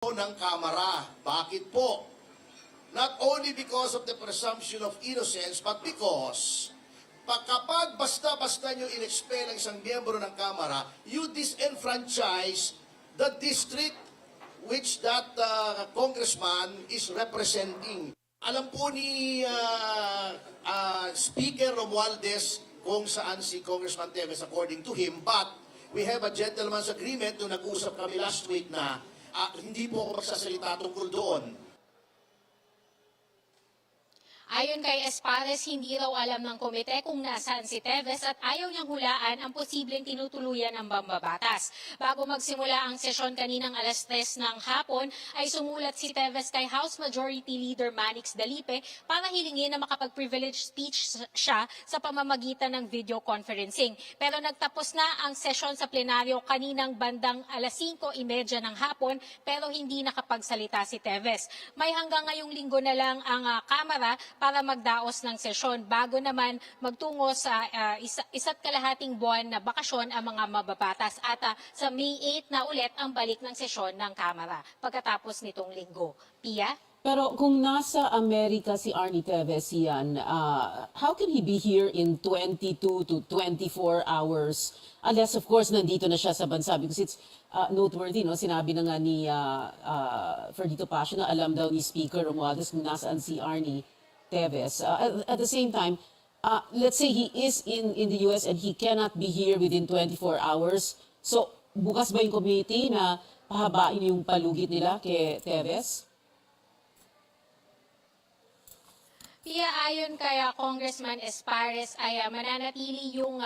ng Kamara. Bakit po? Not only because of the presumption of innocence, but because kapag basta-basta nyo in-expel ang isang miyembro ng Kamara, you disenfranchise the district which that congressman is representing. Alam po ni Speaker Romualdez kung saan si Congressman Teves according to him, but we have a gentleman's agreement nung nag-usap kami last week na hindi po ako magsasalita tungkol doon. Ayon kay Espares, hindi raw alam ng komite kung nasaan si Teves at ayaw niyang hulaan ang posibleng tinutuluyan ng mambabatas. Bago magsimula ang sesyon kaninang alas 3 ng hapon, ay sumulat si Teves kay House Majority Leader Manix Dalipe para hilingin na makapag-privilege speech siya sa pamamagitan ng video conferencing. Pero nagtapos na ang sesyon sa plenaryo kaninang bandang alas 5:30 ng hapon pero hindi nakapagsalita si Teves. May hanggang ngayong linggo na lang ang Kamara para magdaos ng sesyon bago naman magtungo sa isa't kalahating buwan na bakasyon ang mga mababatas at sa May 8 na ulit ang balik ng sesyon ng Kamara pagkatapos nitong linggo. Pia? Pero kung nasa Amerika si Arnie Teves yan, how can he be here in 22 to 24 hours? Unless of course nandito na siya sa bansa because it's noteworthy, no? Sinabi na nga ni Ferdito Pasio na alam daw ni Speaker Romualdez kung nasaan si Arnie Teves. At the same time, let's say he is in the US and he cannot be here within 24 hours. So, bukas ba yung committee na pahabain yung palugit nila kay Teves? Pia, ayon kay Congressman Espares ay mananatili yung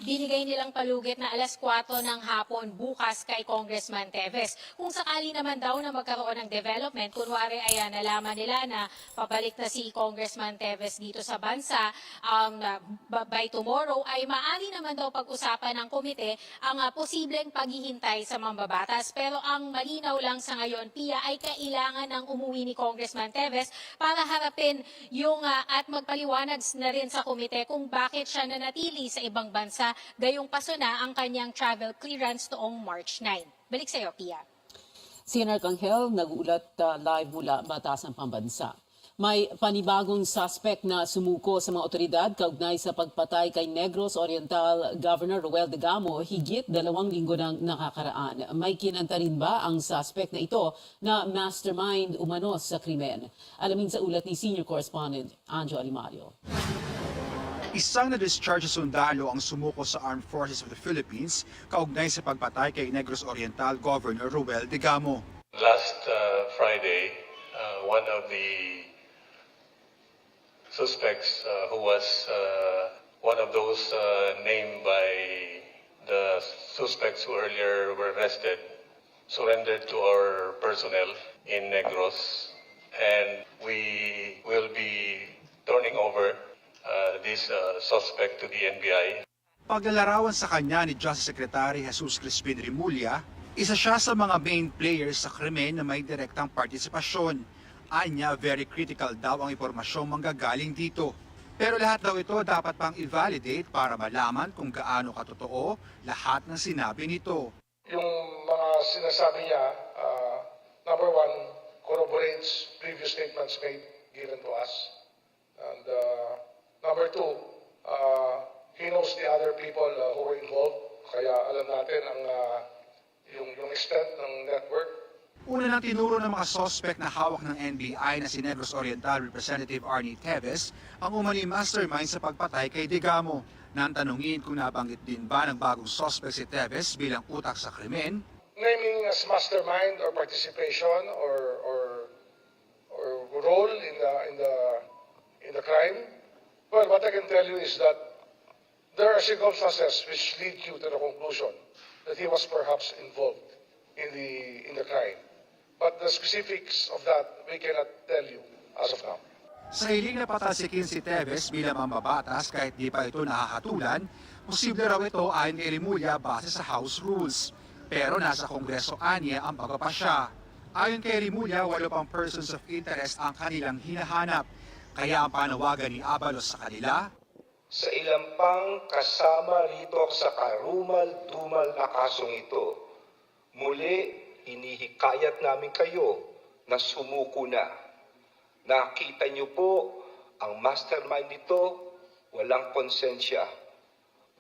binigay nilang palugit na alas 4 ng hapon bukas kay Congressman Teves. Kung sakali naman daw na magkaroon ng development, kunwari ay nalaman nila na pabalik na si Congressman Teves dito sa bansa by tomorrow, ay maaari naman daw pag-usapan ng komite ang posibleng paghihintay sa mambabatas. Pero ang malinaw lang sa ngayon, Pia, ay kailangan ng umuwi ni Congressman Teves para harapin yung at magpaliwanag na rin sa komite kung bakit siya nanatili sa ibang bansa gayong paso na ang kanyang travel clearance noong March 9. Balik sa iyo, Pia. Si Arcangel nag-ulat live mula Batas ng Pambansa. May panibagong suspect na sumuko sa mga otoridad kaugnay sa pagpatay kay Negros Oriental Governor Roel Degamo higit 2 linggo nang nakakaraan. May kinanta rin ba ang suspect na ito na mastermind umanos sa krimen? Alamin sa ulat ni Senior Correspondent Anjo Alimario. Isang na-discharge sundalo ang sumuko sa Armed Forces of the Philippines kaugnay sa pagpatay kay Negros Oriental Governor Roel Degamo. Last Friday, one of the suspects who was one of those named by the suspects who earlier were arrested surrendered to our personnel in Negros, and we will be turning over this suspect to the NBI. Paglalarawan sa kanya ni Justice Secretary Jesus Crispin Rimulya, isa siya sa mga main players sa krimen na may direktang partisipasyon. Anya, very critical daw ang impormasyong manggagaling dito. Pero lahat daw ito dapat pang i-validate para malaman kung gaano katotoo lahat ng sinabi nito. Yung mga sinasabi niya, number one, corroborates previous statements made given to us. And number two, he knows the other people who were involved. Kaya alam natin ang yung extent ng network. Una nang tinuro ng mga suspect na hawak ng NBI na si Negros Oriental Representative Arnie Teves ang umani mastermind sa pagpatay kay Degamo. Nang tanungin kung nabanggit din ba ng bagong suspect si Teves bilang utak sa krimen. Naming as mastermind or participation or role in the crime. Well, what I can tell you is that there are circumstances which lead you to the conclusion that he was perhaps involved in the crime. But the specifics of that, we cannot tell you as of now. Sa hiling na patasikin si Teves bilang mambabatas kahit di pa ito nakakatulan, posible raw ito ayon kay Rimulya base sa House Rules. Pero nasa Kongreso anya ang pagpapasya. Ayon kay Rimulya, 8 pang persons of interest ang kanilang hinahanap. Kaya ang panawagan ni Abalos sa kanila, sa ilang pang kasama rito sa karumal-dumal na kasong ito, muli hinihikayat namin kayo na sumuko na. Nakita niyo po, ang mastermind nito, walang konsensya.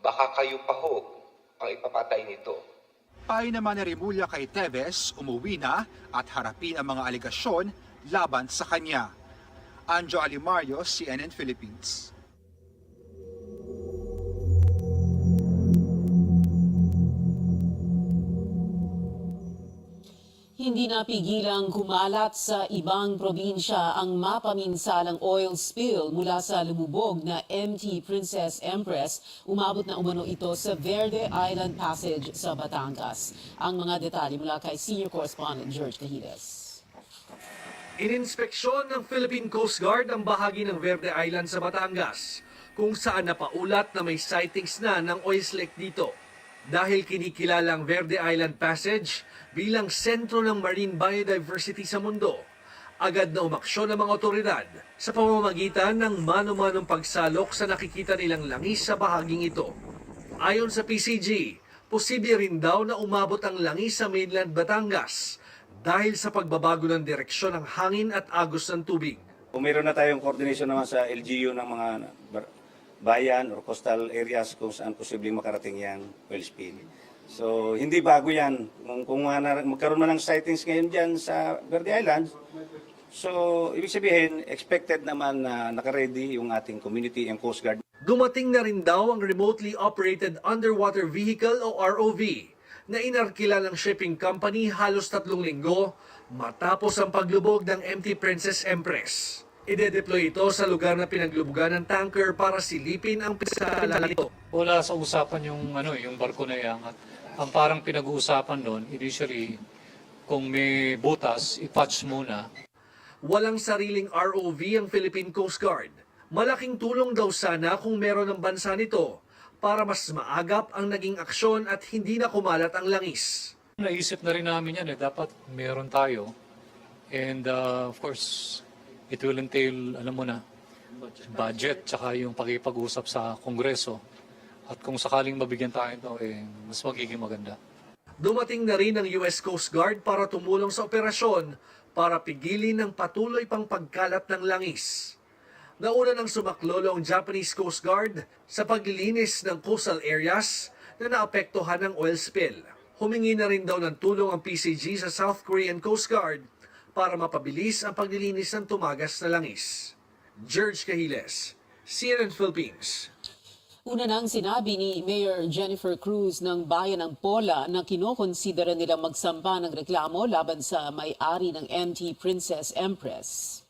Baka kayo pa ho ang ipapatay nito. Payo naman ni Remulla kay Teves, umuwi na at harapin ang mga aligasyon laban sa kanya. Anjo Alimario, CNN Philippines. Hindi napigilang kumalat sa ibang probinsya ang mapaminsalang oil spill mula sa lumubog na MT Princess Empress. Umabot na umano ito sa Verde Island Passage sa Batangas. Ang mga detalye mula kay Senior Correspondent George Cahiles. Ininspeksyon ng Philippine Coast Guard ang bahagi ng Verde Island sa Batangas, kung saan napaulat na may sightings na ng oil slick dito. Dahil kinikilala ang Verde Island Passage bilang sentro ng marine biodiversity sa mundo, agad na umaksyon ang mga otoridad sa pamamagitan ng mano-manong pagsalok sa nakikita nilang langis sa bahaging ito. Ayon sa PCG, posible rin daw na umabot ang langis sa mainland Batangas dahil sa pagbabago ng direksyon ng hangin at agos ng tubig. Kung meron na tayong coordination naman sa LGU ng mga bayan or coastal areas kung saan posibleng makarating yung oil spill. So, hindi bago yan. Kung magkaroon man ng sightings ngayon dyan sa Verde Island, so, ibig sabihin, expected naman na nakaready yung ating community and Coast Guard. Dumating na rin daw ang Remotely Operated Underwater Vehicle o ROV na inarkila ng shipping company halos 3 linggo matapos ang paglubog ng MT Princess Empress. Ide-deploy ito sa lugar na pinaglubugan ng tanker para silipin ang pinsala nito. Wala sa usapan yung barko na yan. At ang parang pinag-uusapan doon, initially, kung may butas, i-patch muna. Walang sariling ROV ang Philippine Coast Guard. Malaking tulong daw sana kung meron ng bansa nito para mas maagap ang naging aksyon at hindi na kumalat ang langis. Naisip na rin namin yan, dapat meron tayo. And of course, it will entail, alam mo na, budget, tsaka yung pakipag-usap sa Kongreso. At kung sakaling mabigyan tayo ito, mas magiging maganda. Dumating na rin ang US Coast Guard para tumulong sa operasyon para pigilin ang patuloy pang pagkalat ng langis. Nauna nang sumaklolo ang Japanese Coast Guard sa paglilinis ng coastal areas na naapektuhan ng oil spill. Humingi na rin daw ng tulong ang PCG sa South Korean Coast Guard para mapabilis ang paglilinis ng tumagas na langis. George Cahiles, CNN Philippines. Una nang sinabi ni Mayor Jennifer Cruz ng Bayan ng Pola na kinokonsidera nilang magsampa ng reklamo laban sa may-ari ng MT Princess Empress.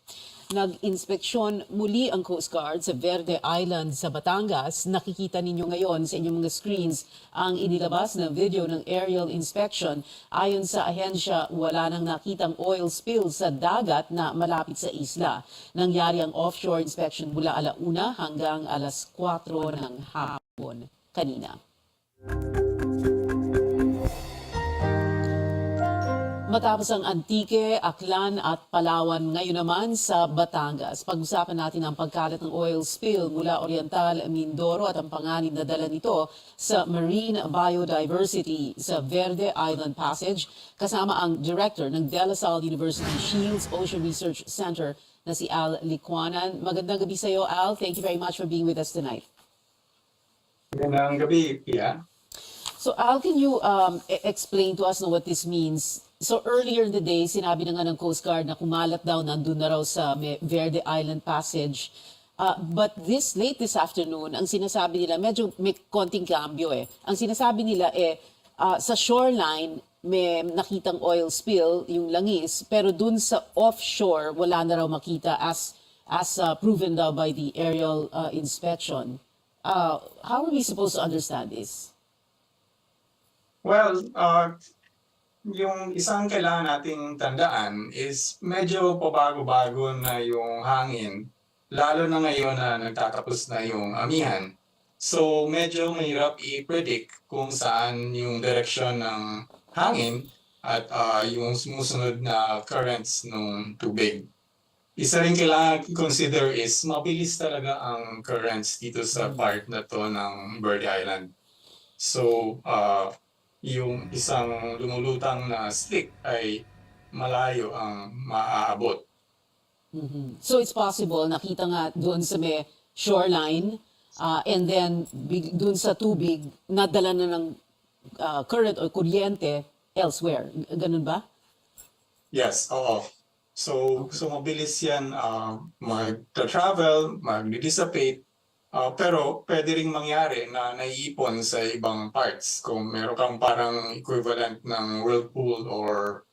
Nag-inspeksyon muli ang Coast Guard sa Verde Island sa Batangas. Nakikita ninyo ngayon sa inyong mga screens ang inilabas na video ng aerial inspection. Ayon sa ahensya, wala nang nakitang oil spill sa dagat na malapit sa isla. Nangyari ang offshore inspection mula 1:00 hanggang 4:00 ng hapon kanina. Matapos ang Antique, Aklan at Palawan, ngayon naman sa Batangas. Pag-usapan natin ang pagkalat ng oil spill mula Oriental Mindoro at ang panganib na dala nito sa marine biodiversity sa Verde Island Passage, kasama ang director ng De La Salle University Shields Ocean Research Center na si Al Licuanan. Magandang gabi sa iyo, Al. Thank you very much for being with us tonight. Magandang gabi, Pia. So Al, can you explain to us what this means? So earlier in the day, sinabi na nga ng Coast Guard na kumalat daw, nandun na raw sa Verde Island Passage. But late this afternoon, ang sinasabi nila, medyo may konting cambio eh. Ang sinasabi nila sa shoreline, may nakitang oil spill, yung langis, pero dun sa offshore, wala na raw makita as proven daw by the aerial inspection. How are we supposed to understand this? Well, yung isang kailangan nating tandaan is medyo pabago-bago na yung hangin, lalo na ngayon na nagtatapos na yung amihan. So medyo mahirap i-predict kung saan yung direction ng hangin at yung sumusunod na currents ng tubig. Isa rin kailangan consider is mabilis talaga ang currents dito sa part na to ng Verde Island. So yung isang lumulutang na stick ay malayo ang maaabot. So it's possible, nakita nga doon sa may shoreline, and then doon sa tubig, nadala na ng current o kuryente elsewhere. Ganun ba? Yes, oo. So mabilis yan mag-travel, mag-dissipate, pero pwede ring mangyari na naiipon sa ibang parts. Kung meron kang parang equivalent ng whirlpool or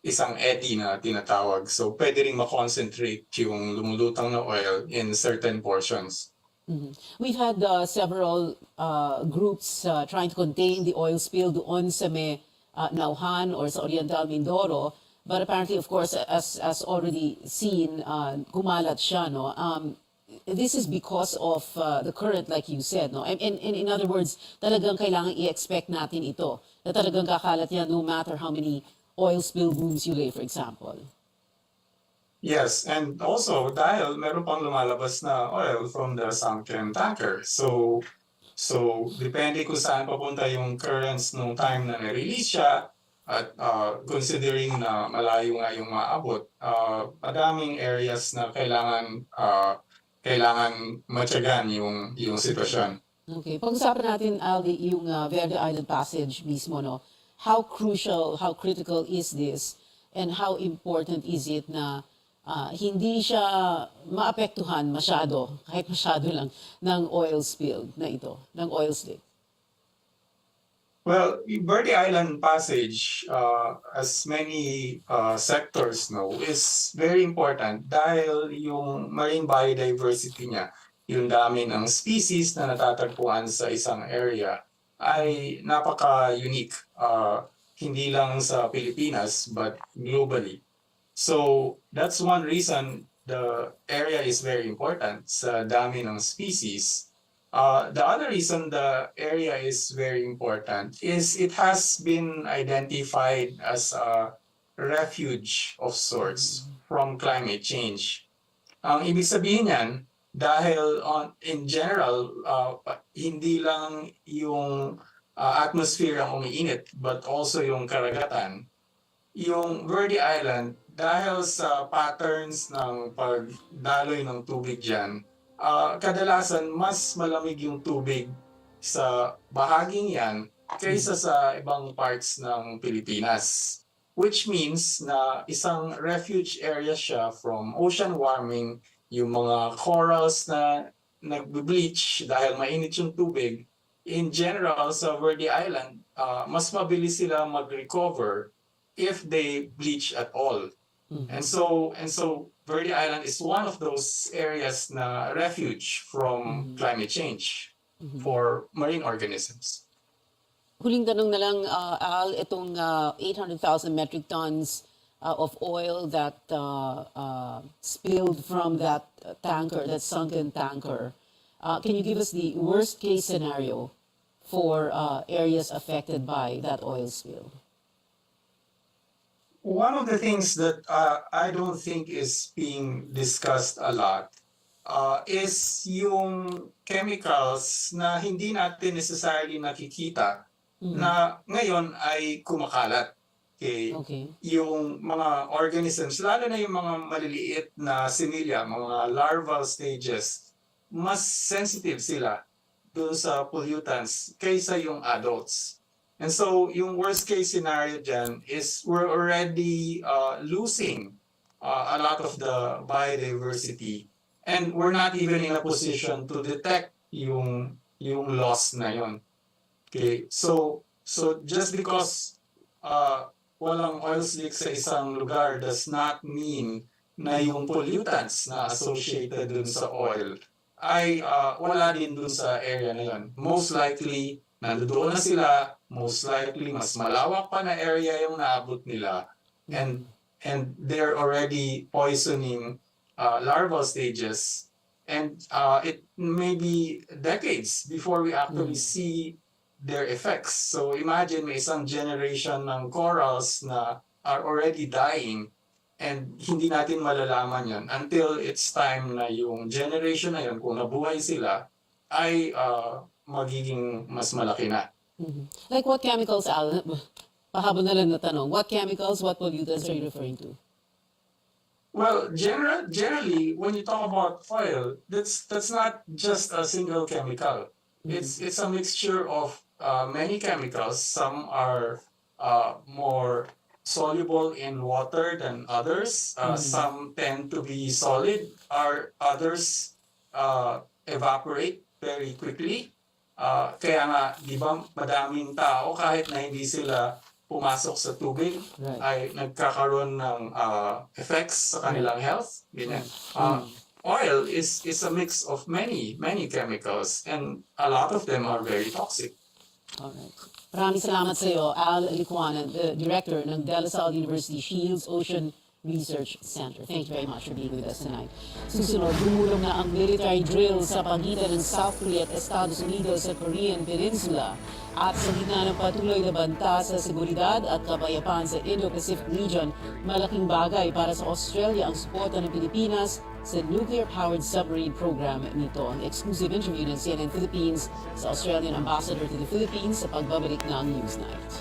isang eddy na tinatawag. So pwede ring makoncentrate yung lumulutang na oil in certain portions. We've had several groups trying to contain the oil spill doon sa may Nauhan or sa Oriental Mindoro. But apparently, of course, as already seen, kumalat siya, no? This is because of the current, like you said, no? And in other words, talagang kailangan i-expect natin ito. Na talagang kakalat yan no matter how many oil spill booms you lay, for example. Yes, and also dahil meron pang lumalabas na oil from the sunken tanker. So depende kung saan papunta yung currents nung time na na-release siya at considering na malayo nga yung maabot, madaming areas na kailangan matyagan yung sitwasyon. Okay. Pag-usapan natin, Aldi, yung Verde Island Passage mismo, no? How crucial, how critical is this? And how important is it na hindi siya maapektuhan masyado, kahit masyado lang, ng oil spill na ito, ng oil slick? Well, Verde Island Passage, as many sectors know, is very important dahil yung marine biodiversity niya, yung dami ng species na natatagpuan sa isang area, ay napaka-unique, hindi lang sa Pilipinas, but globally. So that's one reason the area is very important sa dami ng species. The other reason the area is very important is it has been identified as a refuge of sorts from climate change. Ang ibig sabihin niyan, dahil in general, hindi lang yung atmosphere ang umiinit, but also yung karagatan. Yung Verde Island, dahil sa patterns ng pagdaloy ng tubig dyan, kadalasan mas malamig yung tubig sa bahaging yan kaysa sa ibang parts ng Pilipinas. Which means na isang refuge area siya from ocean warming, yung mga corals na nagbe-bleach dahil mainit yung tubig. In general, sa Verde Island, mas mabilis sila mag-recover if they bleach at all. And so Verde Island is one of those areas na refuge from climate change for marine organisms. Huling tanong na lang, Al, itong 800,000 metric tons of oil that spilled from that tanker, that sunken tanker. Can you give us the worst case scenario for areas affected by that oil spill? One of the things that I don't think is being discussed a lot is yung chemicals na hindi natin necessarily nakikita na ngayon ay kumakalat. Okay. Yung mga organisms, lalo na yung mga maliliit na similya, mga larval stages, mas sensitive sila doon sa pollutants kaysa yung adults. And so, yung worst case scenario dyan is we're already losing a lot of the biodiversity. And we're not even in a position to detect yung loss na yun. Okay, so just because walang oil slick sa isang lugar does not mean na yung pollutants na associated dun sa oil ay wala din dun sa area na yun. Most likely, nandoon na sila, most likely mas malawak pa na area yung naabot nila, and they're already poisoning larval stages, and it may be decades before we actually see their effects. So imagine may isang generation ng corals na are already dying, and hindi natin malalaman yan until it's time na yung generation na yun, kung nabuhay sila, ay magiging mas malaki na. Like what chemicals, Al? Pahabol na lang na tanong. What chemicals, what pollutants are you referring to? Well, generally, when you talk about oil, that's not just a single chemical. It's a mixture of many chemicals. Some are more soluble in water than others. Some tend to be solid. Others evaporate very quickly. Kaya nga, di ba, madaming tao kahit na hindi sila pumasok sa tubig Right. ay nagkakaroon ng effects sa kanilang health. Ganyan. Oil is a mix of many chemicals and a lot of them are very toxic. Alright. Maraming salamat sa iyo, Al Licuanan, the Director ng De La Salle University Shields Ocean Research Center. Thank you very much for being with us tonight. Susunod, dumulong na ang military drill sa pagitan ng South Korea at Estados Unidos sa Korean Peninsula. At sa gitna ng patuloy na banta sa seguridad at kapayapaan sa Indo-Pacific region, malaking bagay para sa Australia ang suporta ng Pilipinas sa nuclear-powered submarine program nito. Ang exclusive interview ng CNN Philippines sa Australian Ambassador to the Philippines sa pagbabalik ng Newsnight.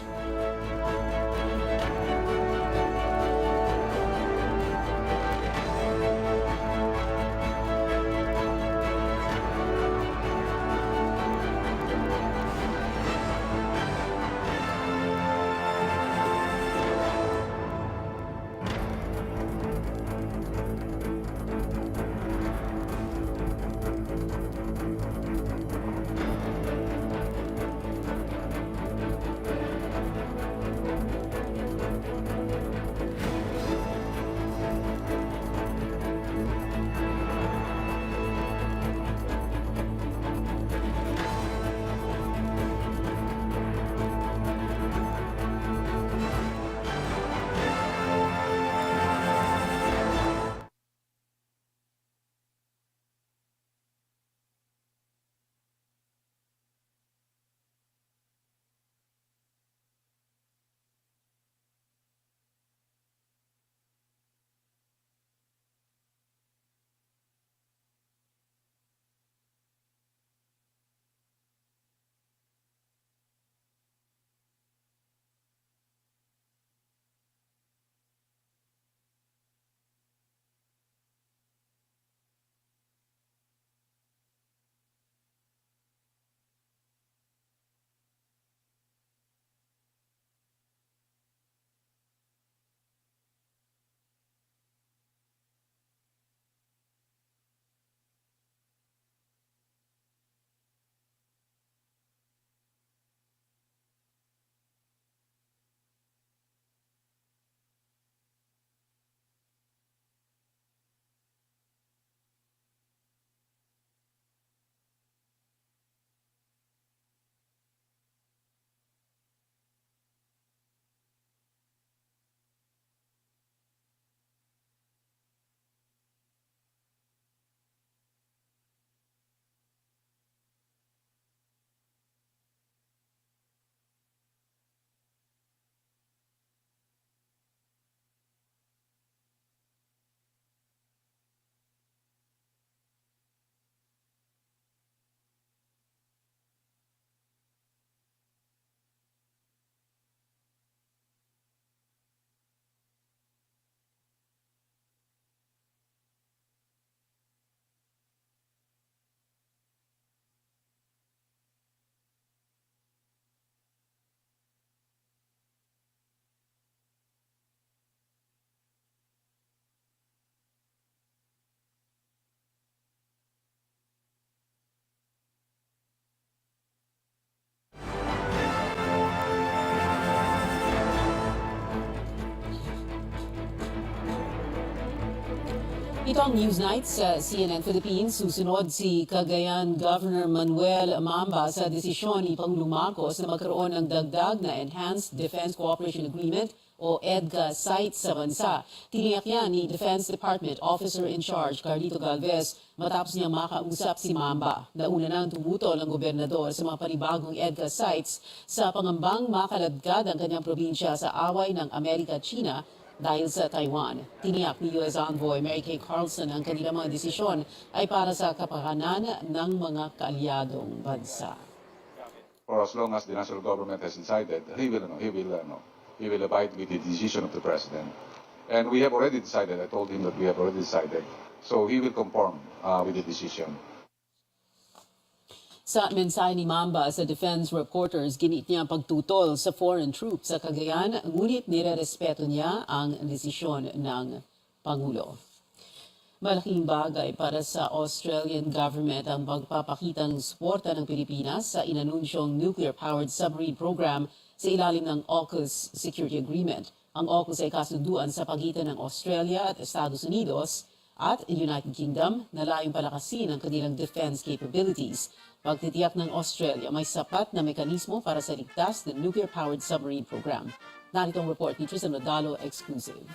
Ito ang Newsnight sa CNN Philippines. Susunod si Cagayan Governor Manuel Mamba sa desisyon ni Pangulong Marcos na magkaroon ng dagdag na Enhanced Defense Cooperation Agreement o EDCA site sa bansa. Tiniyak yan ni Defense Department Officer in Charge Carlito Galvez matapos niyang makausap si Mamba. Nauna nang tumutol ang gobernador sa mga panibagong EDCA sites sa pangambang makaladkad ang kanyang probinsya sa away ng Amerika-China dahil sa Taiwan. Tiniyak ni U.S. Envoy Mary Kay Carlson ang kanilang mga desisyon ay para sa kapakanan ng mga kaalyadong bansa. for as long as the national government has decided, he will abide with the decision of the president. And we have already decided. I told him that we have already decided. So he will conform with the decision. Sa mensahe ni Mamba sa defense reporters, ginit niya ang pagtutol sa foreign troops sa Cagayan, ngunit nirerespeto niya ang desisyon ng Pangulo. Malaking bagay para sa Australian government ang pagpapakitang suporta ng Pilipinas sa inanunsyong nuclear-powered submarine program sa ilalim ng AUKUS Security Agreement. Ang AUKUS ay kasunduan sa pagitan ng Australia at Estados Unidos at United Kingdom na layong palakasin ang kanilang defense capabilities. Pagtitiyak ng Australia may sapat na mekanismo para sa ligtas na nuclear-powered submarine program. Narito ang report ni Tristan Rodalo, exclusive.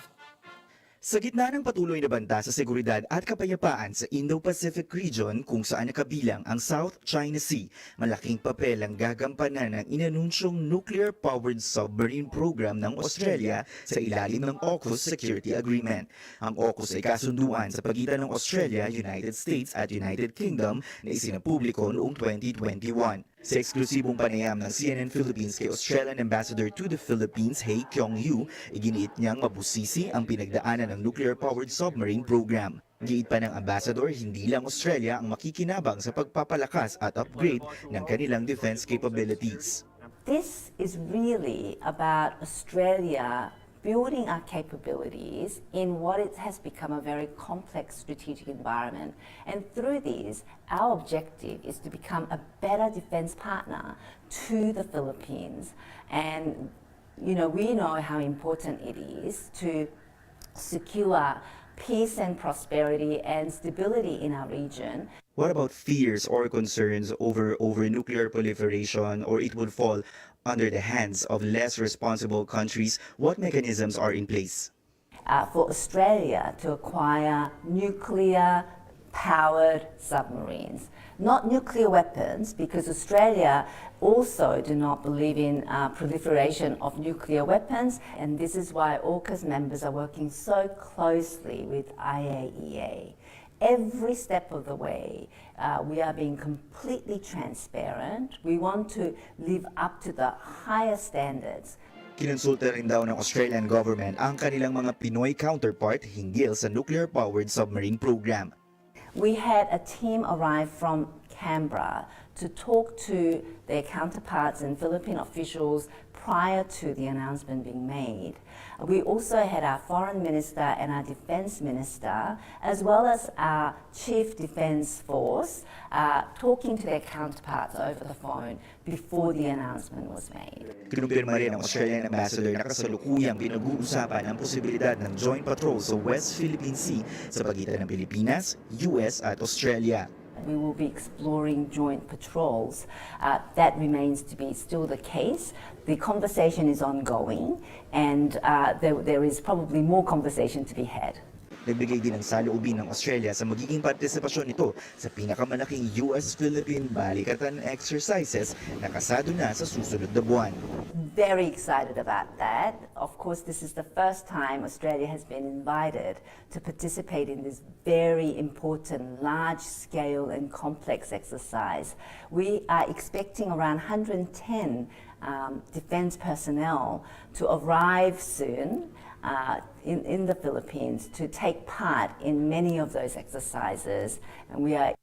Sa gitna ng patuloy na banta sa seguridad at kapayapaan sa Indo-Pacific region kung saan nakabilang ang South China Sea, malaking papel ang gagampanan ng inanunsyong nuclear-powered submarine program ng Australia sa ilalim ng AUKUS Security Agreement. Ang AUKUS ay kasunduan sa pagitan ng Australia, United States at United Kingdom na isinapubliko noong 2021. Sa eksklusibong panayam ng CNN Philippines kay Australian Ambassador to the Philippines, Hae Kyung-Yu, iginiit niyang mabusisi ang pinagdaanan ng nuclear-powered submarine program. Giit pa ng ambassador, hindi lang Australia ang makikinabang sa pagpapalakas at upgrade ng kanilang defense capabilities. This is really about Australia building our capabilities in what it has become a very complex strategic environment. And through these, our objective is to become a better defense partner to the Philippines. And, we know how important it is to secure peace and prosperity and stability in our region. What about fears or concerns over nuclear proliferation, or it would fall under the hands of less responsible countries? What mechanisms are in place? For Australia to acquire nuclear-powered submarines. Not nuclear weapons, because Australia also do not believe in proliferation of nuclear weapons, and this is why AUKUS members are working so closely with IAEA. Every step of the way, we are being completely transparent. We want to live up to the highest standards. Kinonsulta rin daw ng Australian government ang kanilang mga Pinoy counterpart hinggil sa nuclear-powered submarine program. We had a team arrive from Canberra to talk to their counterparts and Philippine officials prior to the announcement being made. We also had our foreign minister and our defense minister, as well as our chief defense force, talking to their counterparts over the phone before the announcement was made. Kinumpirma rin ng Australian Ambassador na kasalukuyang pinag-uusapan ang posibilidad ng joint patrol sa West Philippine Sea sa pagitan ng Pilipinas, US at Australia. We will be exploring joint patrols. That remains to be still the case. The conversation is ongoing, and there is probably more conversation to be had. Nagbigay din ng saloobin ng Australia sa magiging partisipasyon nito sa pinakamalaking US-Philippine balikatan exercises na kasado na sa susunod na buwan. Very excited about that. Of course, this is the first time Australia has been invited to participate in this very important, large-scale and complex exercise. We are expecting around 110 defense personnel to arrive soon in the Philippines to take part in many of those exercises, and we are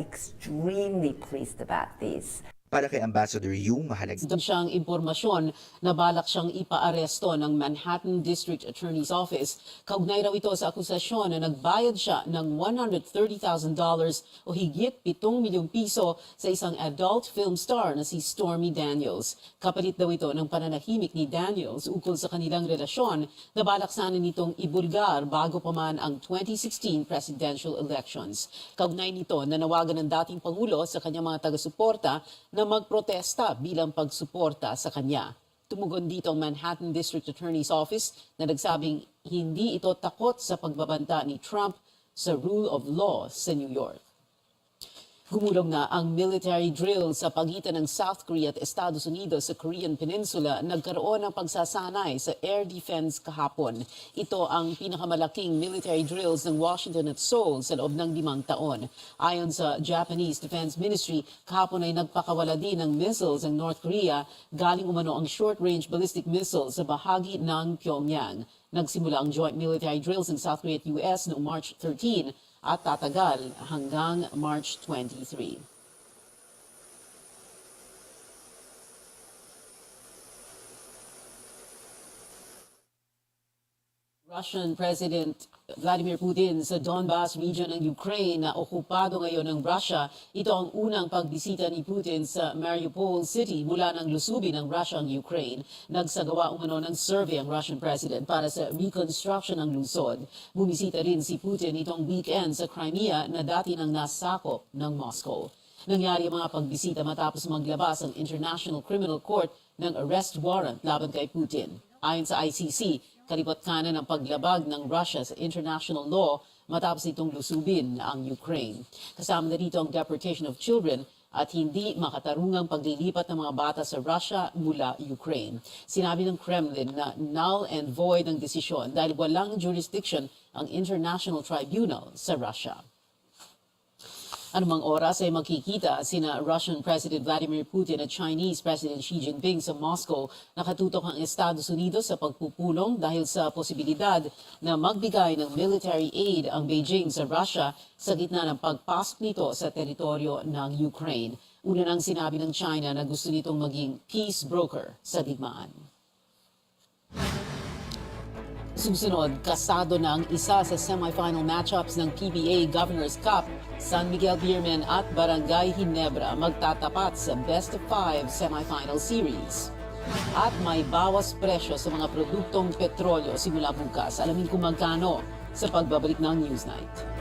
extremely pleased about this. Para kay Ambassador Yu, mahalaga Doon siyang impormasyon na balak siyang ipaaresto ng Manhattan District Attorney's Office. Kaugnay raw ito sa akusasyon na nagbayad siya ng $130,000 o higit 7 milyong piso sa isang adult film star na si Stormy Daniels. Kapalit daw ito ng pananahimik ni Daniels ukol sa kanilang relasyon na balak sana nitong ibulgar bago pa man ang 2016 presidential elections. Kaugnay nito, nanawagan ng dating Pangulo sa kanyang mga taga-suporta na magprotesta bilang pagsuporta sa kanya. Tumugon dito ang Manhattan District Attorney's Office na nagsabing hindi ito takot sa pagbabanta ni Trump sa rule of law sa New York. Gumulong na ang military drill sa pagitan ng South Korea at Estados Unidos sa Korean Peninsula. Nagkaroon ng pagsasanay sa air defense kahapon. Ito ang pinakamalaking military drills ng Washington at Seoul sa loob ng 5 taon. Ayon sa Japanese Defense Ministry, kahapon ay nagpakawala din ng missiles ang North Korea galing umano ang short-range ballistic missiles sa bahagi ng Pyongyang. Nagsimula ang joint military drills ng South Korea at US noong March 13 at tatagal hanggang March 23. Russian President Vladimir Putin sa Donbas region ng Ukraine na okupado ngayon ng Russia. Ito ang unang pagbisita ni Putin sa Mariupol City mula ng lusubin ng Russia ang Ukraine. Nagsagawa umano ng survey ang Russian President para sa reconstruction ng lungsod. Bumisita rin si Putin itong weekend sa Crimea na dati nang nasakop ng Moscow. Nangyari ang mga pagbisita matapos maglabas ang International Criminal Court ng arrest warrant laban kay Putin. Ayon sa ICC, kalipat kanan ang paglabag ng Russia sa international law matapos itong lusubin ang Ukraine. Kasama na dito ang deportation of children at hindi makatarungang paglilipat ng mga bata sa Russia mula Ukraine. Sinabi ng Kremlin na null and void ang desisyon dahil walang jurisdiction ang International Tribunal sa Russia. Anumang oras ay magkikita sina Russian President Vladimir Putin at Chinese President Xi Jinping sa Moscow. Nakatutok ang Estados Unidos sa pagpupulong dahil sa posibilidad na magbigay ng military aid ang Beijing sa Russia sa gitna ng pagpasok nito sa teritoryo ng Ukraine. Una nang sinabi ng China na gusto nitong maging peace broker sa digmaan. Susunod, kasado na ang isa sa semifinal matchups ng PBA Governors Cup. San Miguel Beermen at Barangay Ginebra magtatapat sa Best of 5 semifinal series. At may bawas presyo sa mga produktong petrolyo simula bukas. Alamin kung magkano sa pagbabalik ng Newsnight.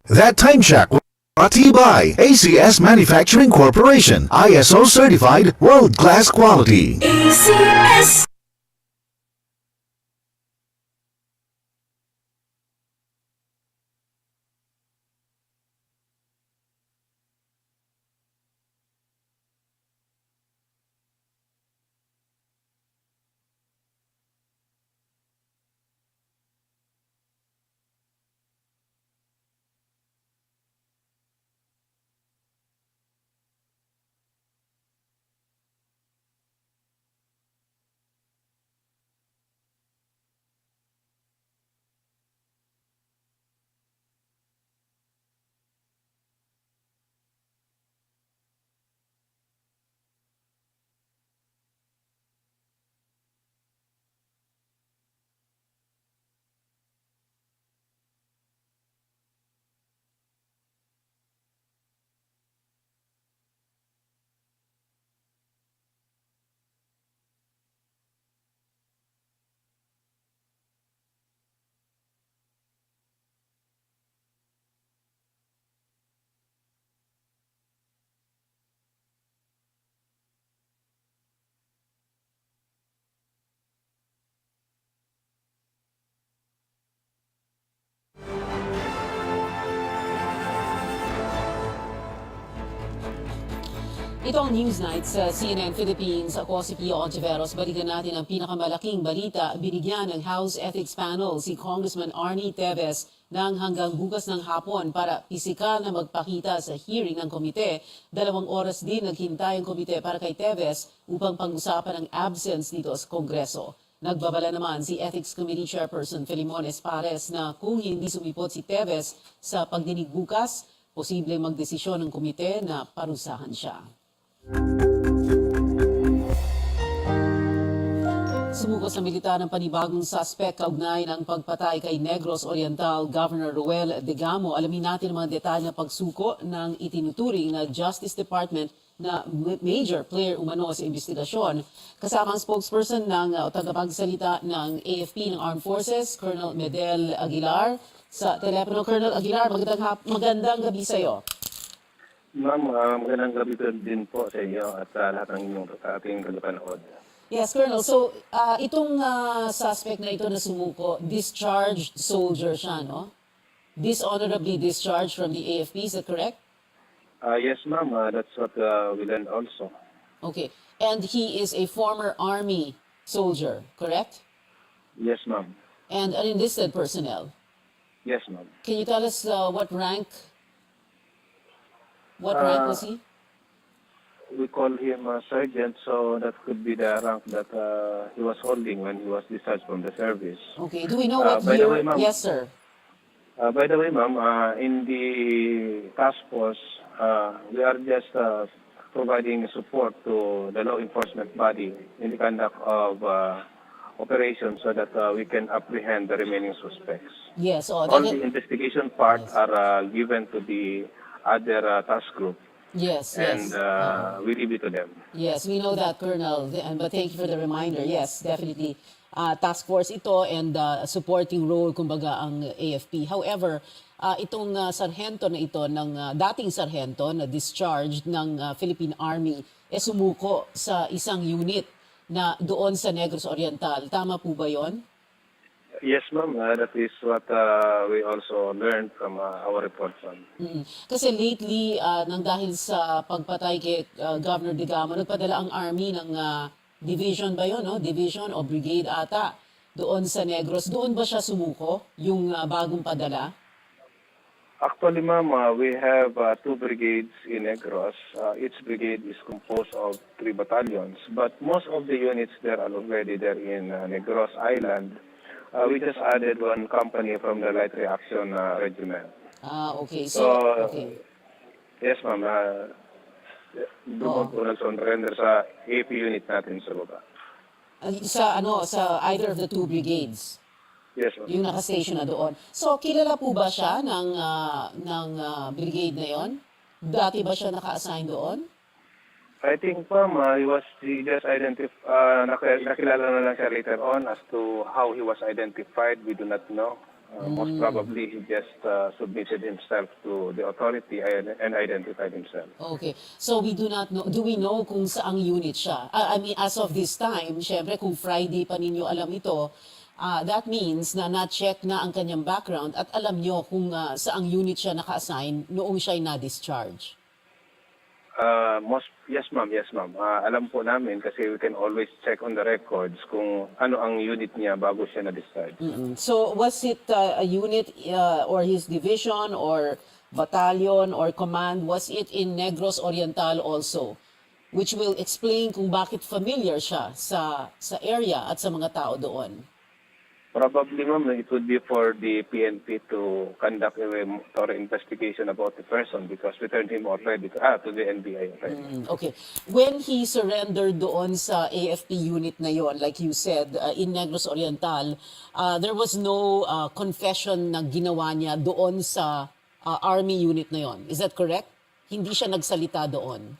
That Time Check brought to you by ACS Manufacturing Corporation, ISO certified world-class quality. ACS. Ito ang Newsnight sa CNN Philippines. Ako si Pio Ontiveros. Balikan natin ang pinakamalaking balita. Binigyan ng House Ethics Panel si Congressman Arnie Teves ng hanggang bukas ng hapon para pisikal na magpakita sa hearing ng komite. 2 oras din naghintay ang komite para kay Teves upang pag-usapan ang absence dito sa Kongreso. Nagbabala naman si Ethics Committee Chairperson Filimon Espares na kung hindi sumipot si Teves sa pagdinig bukas, posibleng magdesisyon ng komite na parusahan siya. Sumuko sa militar ng panibagong suspect kaugnay ng pagpatay kay Negros Oriental Governor Roel Degamo. Alamin natin ang mga detalye ng pagsuko ng itinuturing na Justice Department na major player umano sa investigasyon. Kasama ang spokesperson ng tagapagsalita ng AFP ng Armed Forces, Colonel Medel Aguilar. Sa telepono, Colonel Aguilar, magandang gabi sa iyo. Ma'am, magandang gabi din po sa inyo at sa lahat ng inyong ating tagapanood. Yes, Colonel. So, itong suspect na ito na sumuko, discharged soldier siya, no? Dishonorably discharged from the AFP, is that correct? Yes, ma'am. That's what we learned also. Okay. And he is a former Army soldier, correct? Yes, ma'am. And an enlisted personnel. Yes, ma'am. Can you tell us what rank? What rank was he? We call him a sergeant, so that could be the rank that he was holding when he was discharged from the service. Okay. Do we know what by year? the way, ma'am, Yes, sir. By the way, ma'am, in the task force, we are just providing support to the law enforcement body in the conduct of operations so that we can apprehend the remaining suspects. Yes. All the investigation part are given to the other task group. Yes, And yes. we leave it to them. Yes, we know that, Colonel. But thank you for the reminder. Yes, definitely. Task force ito and supporting role, kumbaga, ang AFP. However, itong sarhento na ito, ng dating sarhento na discharged ng Philippine Army, sumuko sa isang unit na doon sa Negros Oriental. Tama po ba yon? Yes, ma'am. That is what we also learned from our report, ma'am. Kasi lately, nang dahil sa pagpatay kay Governor Degamo, nagpadala ang Army ng division ba yun, no? Division o brigade ata doon sa Negros. Doon ba siya sumuko, yung bagong padala? Actually, ma'am, we have 2 brigades in Negros. Each brigade is composed of 3 battalions. But most of the units there are already there in Negros Island. We just added 1 company from the Light Reaction Regiment. Okay. So, okay. Yes, ma'am. Doon po nag-surrender sa AP unit natin sa baba. Sa either of the 2 brigades? Yes, ma'am. Yung nakastation na doon. So, kilala po ba siya ng brigade na yon? Dati ba siya naka-assign doon? I think, ma'am, he just nakilala na lang siya later on as to how he was identified. We do not know. Most probably, he just submitted himself to the authority and identified himself. Okay. So, we do not know. Do we know kung saang unit siya? I mean, as of this time, syempre, kung Friday pa ninyo alam ito, that means na na-check na ang kanyang background at alam nyo kung saang unit siya naka-assign noong siya'y na-discharge. Yes, ma'am. Yes, ma'am. Alam po namin kasi we can always check on the records kung ano ang unit niya bago siya na-discharge. So, was it a unit or his division or battalion or command? Was it in Negros Oriental also? Which will explain kung bakit familiar siya sa area at sa mga tao doon. Probably, ma'am, it would be for the PNP to conduct a thorough investigation about the person because we turned him already to the NBI. Okay. When he surrendered doon sa AFP unit na yon, like you said, in Negros Oriental, there was no confession na ginawa niya doon sa Army unit na yon. Is that correct? Hindi siya nagsalita doon.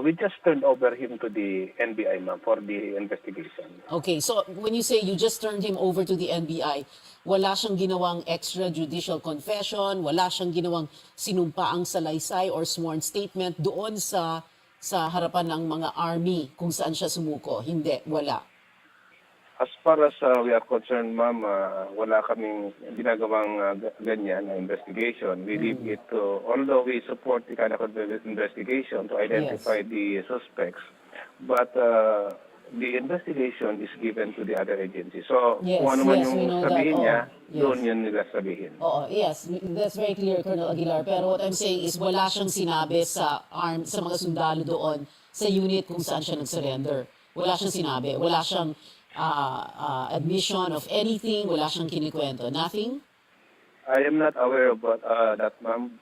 We just turned over him to the NBI, ma'am, for the investigation. Okay, so when you say you just turned him over to the NBI, wala siyang ginawang extrajudicial confession, wala siyang ginawang sinumpaang salaysay or sworn statement doon sa harapan ng mga army kung saan siya sumuko? Hindi, wala. As far as we are concerned, ma'am, wala kaming ginagawang ganyan na investigation. We leave it to, although we support the kind of investigation to identify the suspects, but the investigation is given to the other agency. So, Yes, kung ano man yes, we yung know that. sabihin niya, Yes. doon yun nila sabihin. Oo, yes, that's very clear, Colonel Aguilar. Pero what I'm saying is wala siyang sinabi sa mga sundalo doon sa unit kung saan siya nag-surrender. Wala siyang sinabi. Wala siyang admission of anything. Wala siyang kinikwento. Nothing? I am not aware about that, ma'am.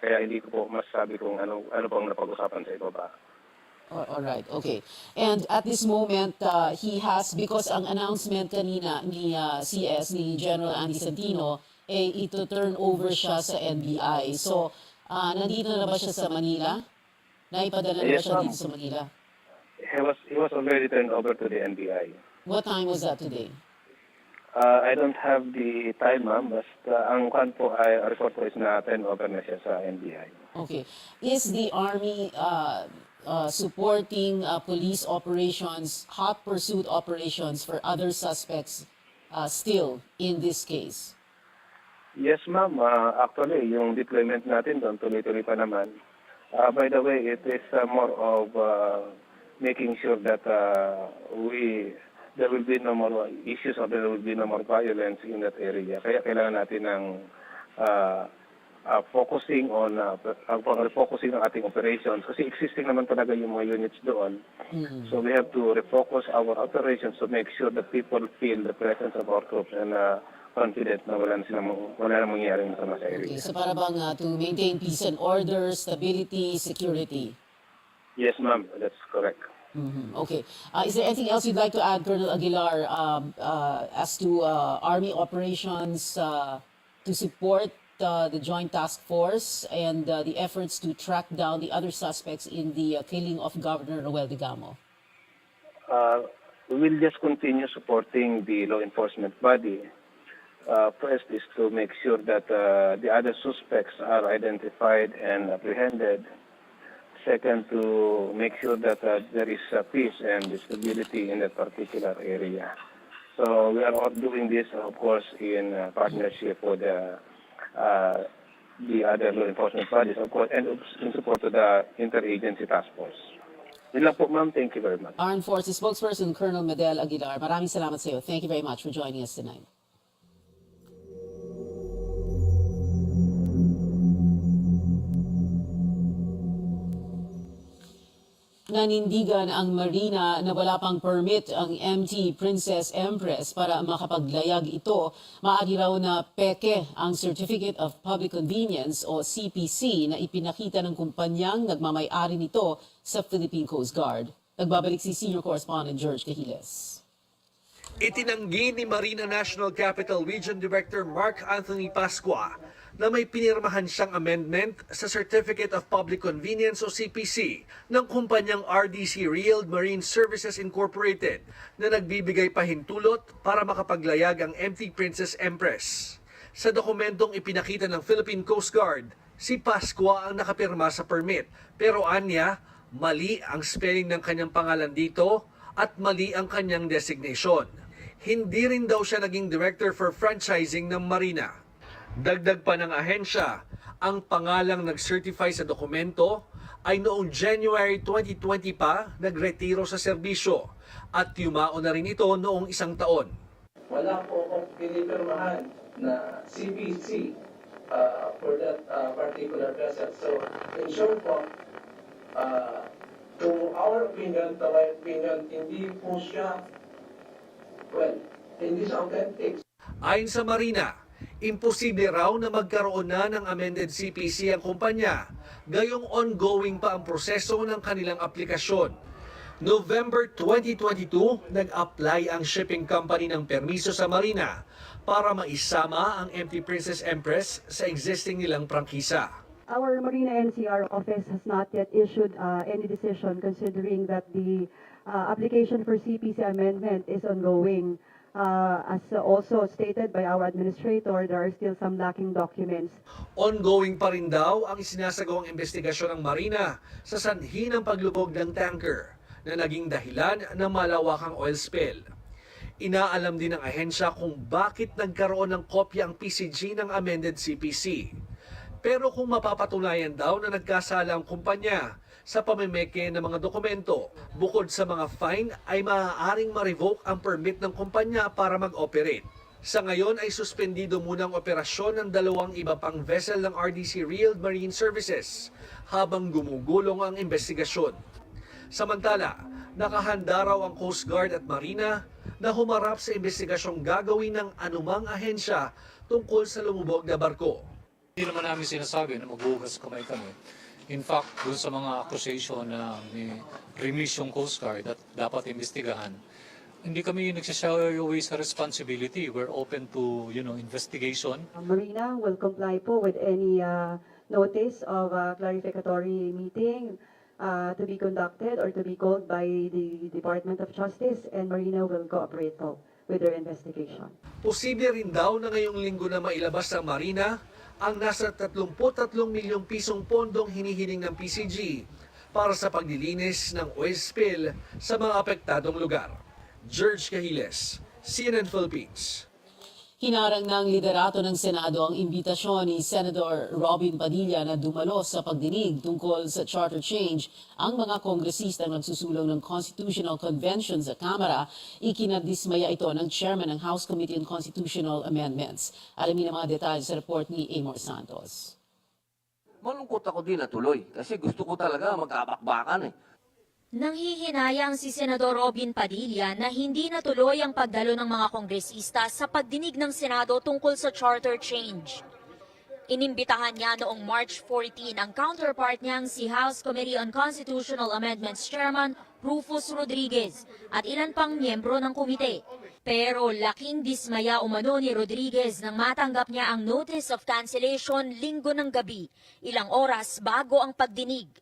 Kaya hindi ko po masasabi kung ano pang napag-usapan sa ibaba. All right, okay. And at this moment, he has, because ang announcement kanina ni CS, ni General Andy Santino, ito turn over siya sa NBI. So, nandito na ba siya sa Manila? Naipadala na ba Yes, siya ma'am. dito sa Manila? He was already turned over to the NBI. What time was that today? I don't have the time, ma'am. Basta ang kwan po ay report po is na turn over na siya sa NBI. Okay. Is the Army supporting police operations, hot pursuit operations for other suspects still in this case? Yes, ma'am. Actually, yung deployment natin doon, tuloy-tuloy pa naman. By the way, it is more of making sure that there will be no more issues or there will be no more violence in that area. Kaya kailangan natin ng focusing on refocusing ng ating operations kasi existing naman talaga yung mga units doon. So we have to refocus our operations to make sure that people feel the presence of our troops and confident na wala na mangyayaring masama sa area. Okay, so para bang to maintain peace and order, stability, security? Yes, ma'am. That's correct. Okay. Is there anything else you'd like to add, Colonel Aguilar, as to Army operations to support the Joint Task Force and the efforts to track down the other suspects in the killing of Governor Roel Digamo? We will just continue supporting the law enforcement body. First is to make sure that the other suspects are identified and apprehended. Second, to make sure that there is peace and stability in that particular area. So we are all doing this, of course, in partnership with the other law enforcement bodies, of course, and in support of the interagency task force. Yun lang po, ma'am. Thank you very much. Armed Forces spokesperson Colonel Medel Aguilar, maraming salamat sa iyo. Thank you very much for joining us tonight. Nanindigan ang Marina na wala pang permit ang MT Princess Empress para makapaglayag ito. Maaari raw na peke ang Certificate of Public Convenience o CPC na ipinakita ng kumpanyang nagmamay-ari nito sa Philippine Coast Guard. Nagbabalik si Senior Correspondent George Cahiles. Itinanggi ni Marina National Capital Region Director Mark Anthony Pascua na may pinirmahan siyang amendment sa Certificate of Public Convenience o CPC ng kumpanyang RDC Real Marine Services Incorporated na nagbibigay pahintulot para makapaglayag ang MT Princess Empress. Sa dokumentong ipinakita ng Philippine Coast Guard, si Pascua ang nakapirma sa permit pero anya, mali ang spelling ng kanyang pangalan dito at mali ang kanyang designation. Hindi rin daw siya naging Director for Franchising ng Marina. Dagdag pa ng ahensya, ang pangalang nag-certify sa dokumento ay noong January 2020 pa nagretiro sa serbisyo at yumao na rin ito noong 1 taon. Wala po akong pinipirmahan na CPC for that particular vessel. So, in short po, to our opinion, to my opinion, hindi po siya, hindi siya authentic. Ayon sa Marina, imposible raw na magkaroon na ng amended CPC ang kumpanya, gayong ongoing pa ang proseso ng kanilang aplikasyon. November 2022, nag-apply ang shipping company ng permiso sa Marina para maisama ang MT Princess Empress sa existing nilang prangkisa. Our Marina NCR office has not yet issued any decision considering that the application for CPC amendment is ongoing. As also stated by our administrator, there are still some lacking documents. Ongoing pa rin daw ang isinasagawang investigasyon ng Marina sa sanhi ng paglubog ng tanker na naging dahilan ng malawakang oil spill. Inaalam din ng ahensya kung bakit nagkaroon ng kopya ang PCG ng amended CPC. Pero kung mapapatunayan daw na nagkasala ang kumpanya sa pamimeke ng mga dokumento, bukod sa mga fine ay maaaring ma-revoke ang permit ng kumpanya para mag-operate. Sa ngayon ay suspendido muna ang operasyon ng 2 iba pang vessel ng RDC Real Marine Services habang gumugulong ang investigasyon. Samantala, nakahanda raw ang Coast Guard at Marina na humarap sa investigasyong gagawin ng anumang ahensya tungkol sa lumubog na barko. Hindi naman namin sinasabi na maghuhugas kamay kami. In fact, dun sa mga accusation na may release yung Coast Guard at dapat investigahan, hindi kami nagsashy away sa responsibility. We're open to, investigation. Marina will comply po with any notice of a clarificatory meeting to be conducted or to be called by the Department of Justice, and Marina will cooperate po with their investigation. Posible rin daw na ngayong linggo na mailabas ng Marina ang nasa 33 milyong pisong pondong hinihiling ng PCG para sa paglilinis ng oil spill sa mga apektadong lugar. George Cahiles, CNN Philippines. Hinarang ng liderato ng Senado ang imbitasyon ni Senator Robin Padilla na dumalo sa pagdinig tungkol sa charter change. Ang mga kongresista nagsusulong ng Constitutional Convention sa Kamara, ikinadismaya ito ng Chairman ng House Committee on Constitutional Amendments. Alamin ang mga detalye sa report ni Amor Santos. Malungkot ako din na tuloy kasi gusto ko talaga magkabakbakan eh. Nanghihinayang si Senador Robin Padilla na hindi natuloy ang pagdalo ng mga kongresista sa pagdinig ng Senado tungkol sa charter change. Inimbitahan niya noong March 14 ang counterpart niyang si House Committee on Constitutional Amendments Chairman Rufus Rodriguez at ilan pang miyembro ng komite. Pero laking dismaya umano ni Rodriguez nang matanggap niya ang notice of cancellation linggo ng gabi, ilang oras bago ang pagdinig.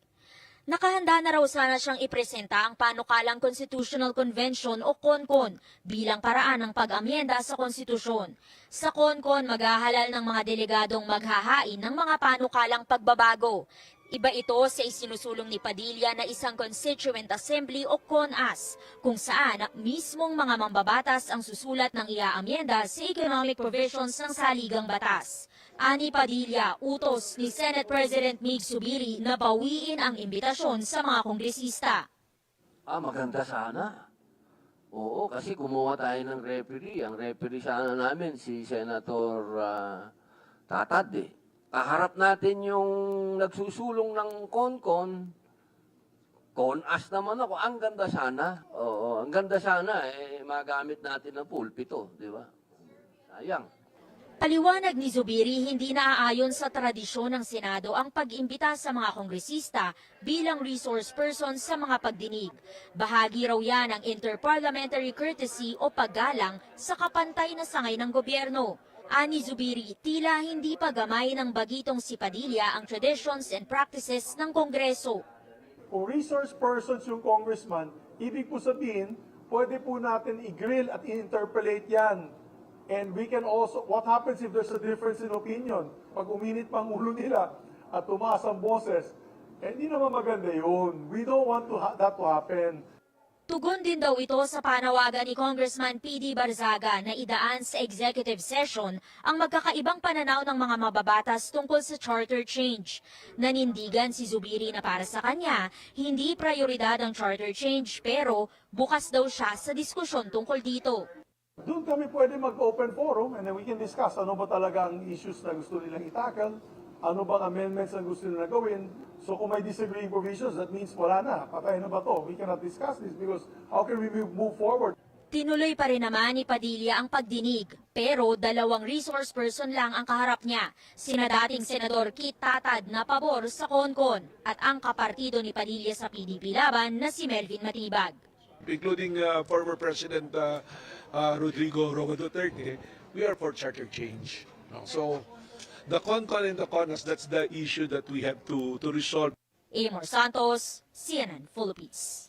Nakahanda na raw sana siyang ipresenta ang panukalang Constitutional Convention o CONCON bilang paraan ng pag-amyenda sa konstitusyon. Sa CONCON, maghahalal ng mga delegadong maghahain ng mga panukalang pagbabago. Iba ito sa isinusulong ni Padilla na isang Constituent Assembly o CONAS, kung saan mismong mga mambabatas ang susulat ng iaamyenda sa economic provisions ng saligang batas. Ani Padilla, utos ni Senate President Mig Zubiri na bawiin ang imbitasyon sa mga kongresista. Maganda sana. Oo, kasi kumuha tayo ng referee. Ang referee sana namin si Senator Tatad eh. Kaharap natin yung nagsusulong ng CONCON. CONAS naman ako. Ang ganda sana. Oo, ang ganda sana magamit natin ng pulpito, di ba? Sayang. Paliwanag ni Zubiri, hindi naaayon sa tradisyon ng Senado ang pag-imbita sa mga kongresista bilang resource person sa mga pagdinig. Bahagi raw yan ng interparliamentary courtesy o paggalang sa kapantay na sangay ng gobyerno. Ani Zubiri, tila hindi pa gamay ng bagitong si Padilla ang traditions and practices ng Kongreso. Kung resource persons yung congressman, ibig po sabihin, pwede po natin i-grill at i-interpolate yan. And we can also, what happens if there's a difference in opinion? Pag uminit pang ulo nila at tumaas ang boses, hindi naman maganda yun. We don't want that to happen. Tugon din daw ito sa panawagan ni Congressman P.D. Barzaga na idaan sa executive session ang magkakaibang pananaw ng mga mababatas tungkol sa charter change. Nanindigan si Zubiri na para sa kanya, hindi prioridad ang charter change pero bukas daw siya sa diskusyon tungkol dito. Doon kami pwede mag-open forum and then we can discuss ano ba talaga ang issues na gusto nilang itakal, ano bang amendments na gusto nilang gawin. So kung may disagreeing provisions, that means wala na, patay na ba to? We cannot discuss this because how can we move forward? Tinuloy pa rin naman ni Padilla ang pagdinig, pero 2 resource person lang ang kaharap niya, sina dating Senador Kit Tatad na pabor sa CONCON at ang kapartido ni Padilla sa PDP laban na si Melvin Matibag. Including former President Rodrigo Roa Duterte, we are for charter change. So, the CONCON and the CONAS, that's the issue that we have to resolve. Amor Santos, CNN Philippines.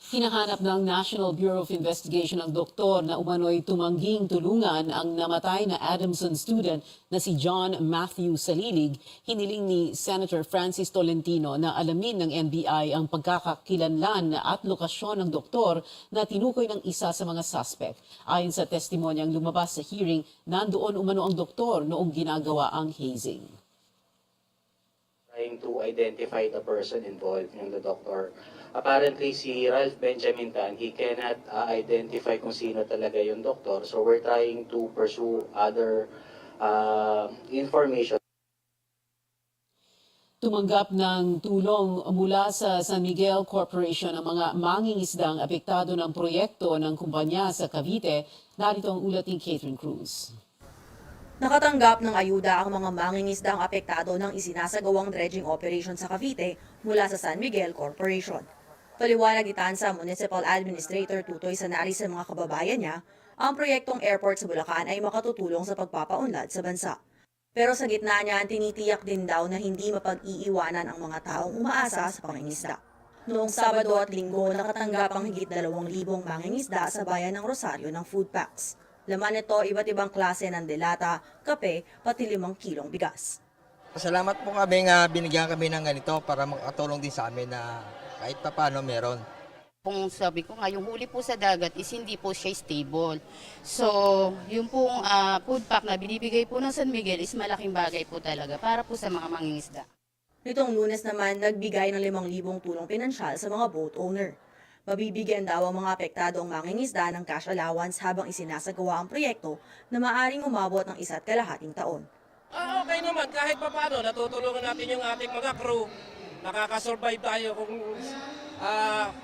Hinahanap ng National Bureau of Investigation ang doktor na umano'y tumangging tulungan ang namatay na Adamson student na si John Matthew Salilig. Hiniling ni Senator Francis Tolentino na alamin ng NBI ang pagkakakilanlan at lokasyon ng doktor na tinukoy ng isa sa mga suspect. Ayon sa testimonyang lumabas sa hearing, nandoon umano ang doktor noong ginagawa ang hazing. Trying to identify the person involved, yung the doctor. Apparently, si Ralph Benjamin Tan, he cannot identify kung sino talaga yung doktor. So we're trying to pursue other information. Tumanggap ng tulong mula sa San Miguel Corporation ang mga mangingisdang apektado ng proyekto ng kumpanya sa Cavite. Narito ang ulat ni Catherine Cruz. Nakatanggap ng ayuda ang mga mangingisdang apektado ng isinasagawang dredging operation sa Cavite mula sa San Miguel Corporation. Paliwanag ni Tansa Municipal Administrator Tutoy Sanali sa mga kababayan niya, ang proyektong airport sa Bulacan ay makatutulong sa pagpapaunlad sa bansa. Pero sa gitna niya, tinitiyak din daw na hindi mapag-iiwanan ang mga taong umaasa sa pangingisda. Noong Sabado at Linggo, nakatanggap ang higit 2,000 mangingisda sa bayan ng Rosario ng food packs. Laman nito, iba't ibang klase ng delata, kape, pati 5 kilong bigas. Salamat po kami nga binigyan kami ng ganito para makatulong din sa amin na kahit pa paano meron. Kung sabi ko nga, yung huli po sa dagat is hindi po siya stable. So, yung pong food pack na binibigay po ng San Miguel is malaking bagay po talaga para po sa mga mangingisda. Nitong Lunes naman, nagbigay ng 5,000 tulong pinansyal sa mga boat owner. Mabibigyan daw ang mga apektadong mangingisda ng cash allowance habang isinasagawa ang proyekto na maaaring umabot ng 1.5 taon. Okay naman, kahit pa paano, natutulungan natin yung ating mga crew. Nakakasurvive tayo kung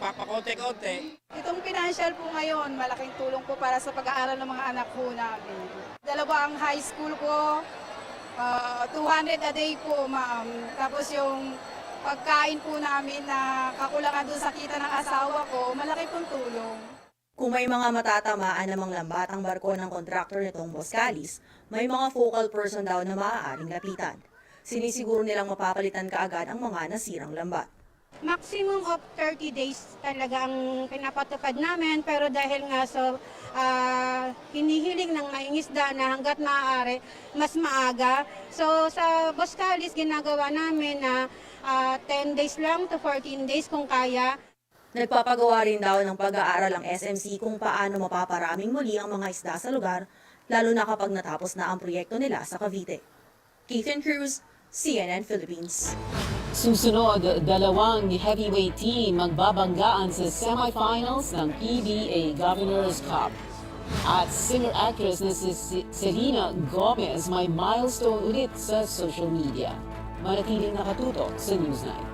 papakonti-konti. Itong financial po ngayon, malaking tulong po para sa pag-aaral ng mga anak po namin. 2 ang high school ko, 200 a day po, ma'am. Tapos yung pagkain po namin na kakulangan doon sa kita ng asawa ko, malaki pong tulong. Kung may mga matatamaan namang lambat ang barko ng kontraktor nitong Boscalis, may mga focal person daw na maaaring lapitan. Sinisiguro nilang mapapalitan kaagad ang mga nasirang lambat. Maximum of 30 days talaga ang pinapatupad namin, pero dahil nga sa hinihiling ng mangingisda na hanggat maaari, mas maaga. So sa Boscalis, ginagawa namin na 10 days lang to 14 days kung kaya. Nagpapagawa rin daw ng pag-aaral ang SMC kung paano mapaparaming muli ang mga isda sa lugar, lalo na kapag natapos na ang proyekto nila sa Cavite. Catherine Cruz, CNN Philippines. Susunod, 2 heavyweight team magbabanggaan sa semifinals ng PBA Governors Cup. At singer-actress na si Selena Gomez may milestone ulit sa social media. Manatiling nakatutok sa Newsnight.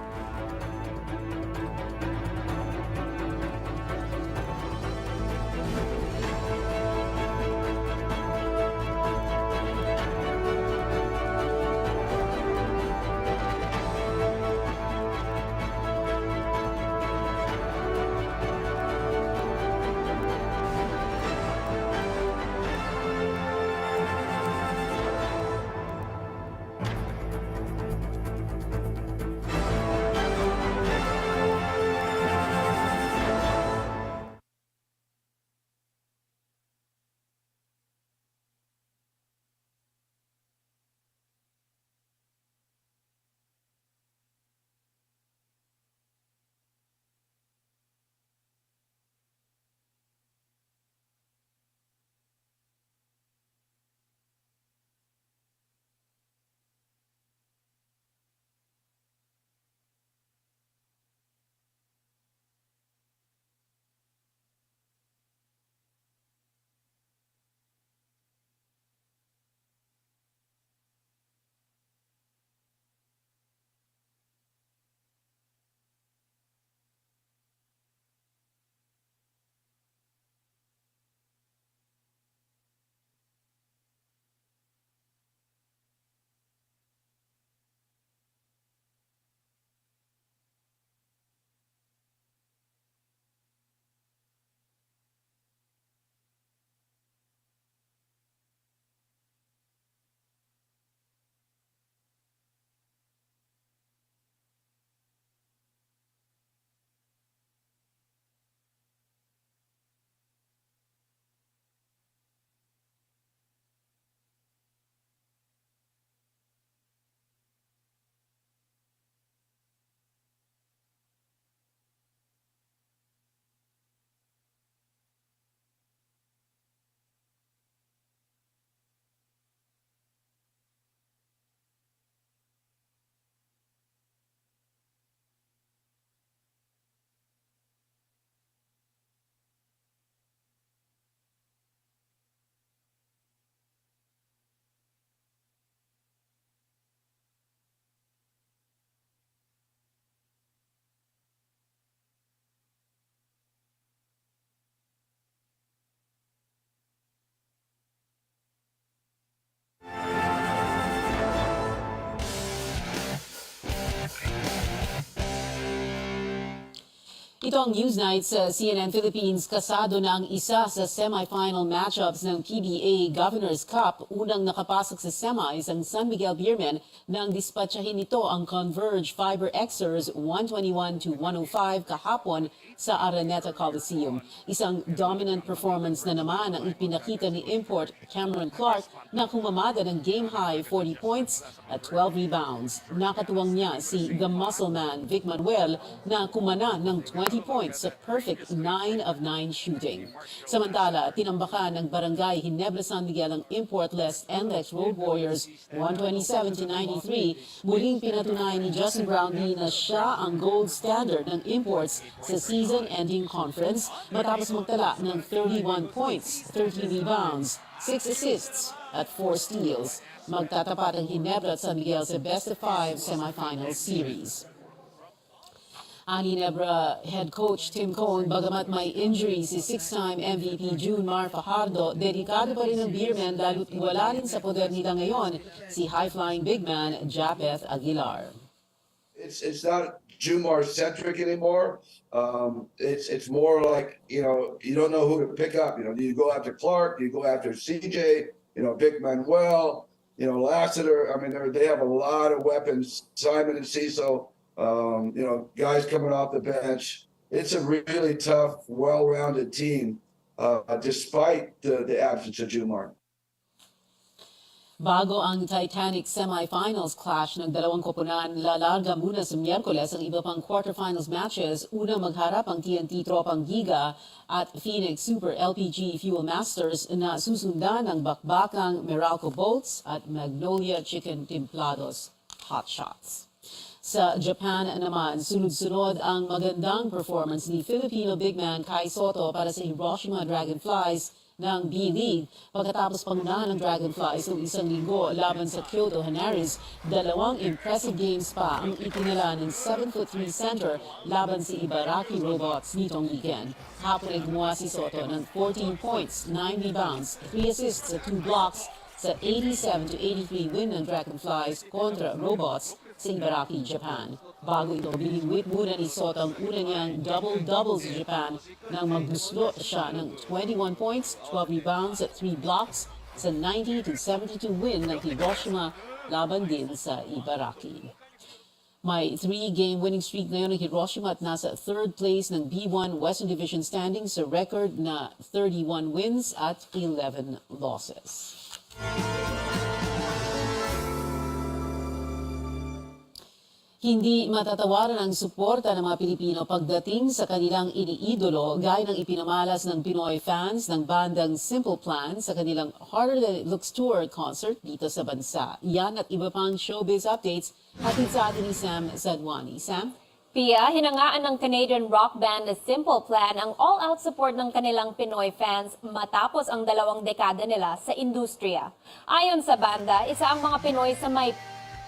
Ito ang Newsnight sa CNN Philippines. Kasado na ang isa sa semifinal matchups ng PBA Governors Cup. Unang nakapasok sa semis ang San Miguel Beermen nang dispatchahin nito ang Converge Fiber Xers 121-105 kahapon sa Araneta Coliseum. Isang dominant performance na naman ang ipinakita ni import Cameron Clark na kumamada ng game-high 40 points at 12 rebounds. Nakatuwang niya si The Muscle Man Vic Manuel na kumana ng 20 points sa perfect 9 of 9 shooting. Samantala, tinambakan ng Barangay Ginebra San Miguel ang import-less NLEX Road Warriors 127-93. Muling pinatunayan ni Justin Brownlee na siya ang gold standard ng imports sa season-ending conference matapos magtala ng 31 points, 30 rebounds, 6 assists at 4 steals. Magtatapat ang Ginebra at San Miguel sa best-of-5 semifinal series. Ang Ginebra head coach Tim Cohn, bagamat may injury si six-time MVP June Mar Fajardo, dedikado pa rin ang Beermen lalo't wala rin sa poder nila ngayon si high-flying big man Japeth Aguilar. It's not Jumar-centric anymore. It's more like, you don't know who to pick up. Do you go after Clark? Do you go after CJ? Vic Manuel, Lassiter. I mean, they have a lot of weapons. Simon and Cecil. Guys coming off the bench. It's a really tough, well-rounded team, despite the absence of Jumar. Bago ang Titanic semifinals clash ng dalawang koponan, lalarga muna sa Miyerkules ang iba pang quarterfinals matches. Una magharap ang TNT Tropang Giga at Phoenix Super LPG Fuel Masters na susundan ng bakbakang Meralco Bolts at Magnolia Chicken Templados Hot Shots. Sa Japan naman, sunod-sunod ang magandang performance ni Filipino big man Kai Soto para sa Hiroshima Dragonflies ng B-League. Pagkatapos pangunahan ng Dragonflies noong isang linggo laban sa Kyoto Hanaris, dalawang impressive games pa ang itinala ng 7'3" center laban sa Ibaraki Robots nitong weekend. Hapon ay gumawa si Soto ng 14 points, 9 rebounds, 3 assists at 2 blocks sa 87-83 win ng Dragonflies kontra Robots sa Ibaraki, Japan. Bago ito, binigwit muna ni Soto ang una niyang double-double sa Japan nang magduslo siya ng 21 points, 12 rebounds at 3 blocks sa 90-72 win ng Hiroshima laban din sa Ibaraki. May 3-game winning streak ngayon ng Hiroshima at nasa third place ng B1 Western Division standings sa record na 31 wins at 11 losses. Hindi matatawaran ang suporta ng mga Pilipino pagdating sa kanilang iniidolo gaya ng ipinamalas ng Pinoy fans ng bandang Simple Plan sa kanilang Harder Than It Looks Tour concert dito sa bansa. Yan at iba pang showbiz updates hatid sa atin ni Sam Zadwani. Sam? Pia, hinangaan ng Canadian rock band na Simple Plan ang all-out support ng kanilang Pinoy fans matapos ang 2 dekada nila sa industriya. Ayon sa banda, isa ang mga Pinoy sa may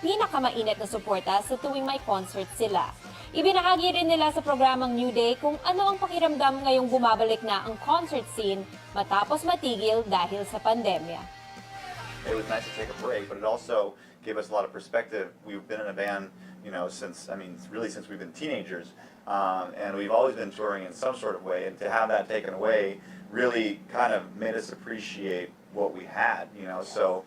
pinakamainit na suporta sa tuwing may concert sila. Ibinahagi rin nila sa programang New Day kung ano ang pakiramdam ngayong bumabalik na ang concert scene matapos matigil dahil sa pandemya. It was nice to take a break, but it also gave us a lot of perspective. We've been in a band, since we've been teenagers, and we've always been touring in some sort of way, and to have that taken away really kind of made us appreciate what we had, So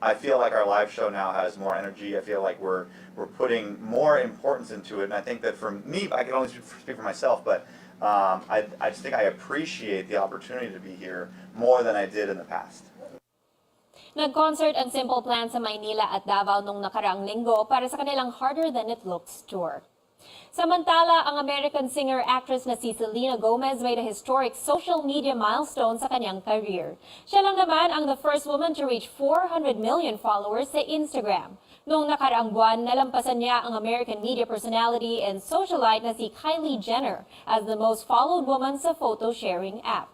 I feel like our live show now has more energy. I feel like we're putting more importance into it, and I think that for me, I can only speak for myself, but I just think I appreciate the opportunity to be here more than I did in the past. Nag-concert ang Simple Plan sa Maynila at Davao nung nakaraang linggo para sa kanilang Harder Than It Looks tour. Samantala, ang American singer-actress na si Selena Gomez made a historic social media milestone sa kanyang career. Siya lang naman ang the first woman to reach 400 million followers sa Instagram. Noong nakaraang buwan, nalampasan niya ang American media personality and socialite na si Kylie Jenner as the most followed woman sa photo-sharing app.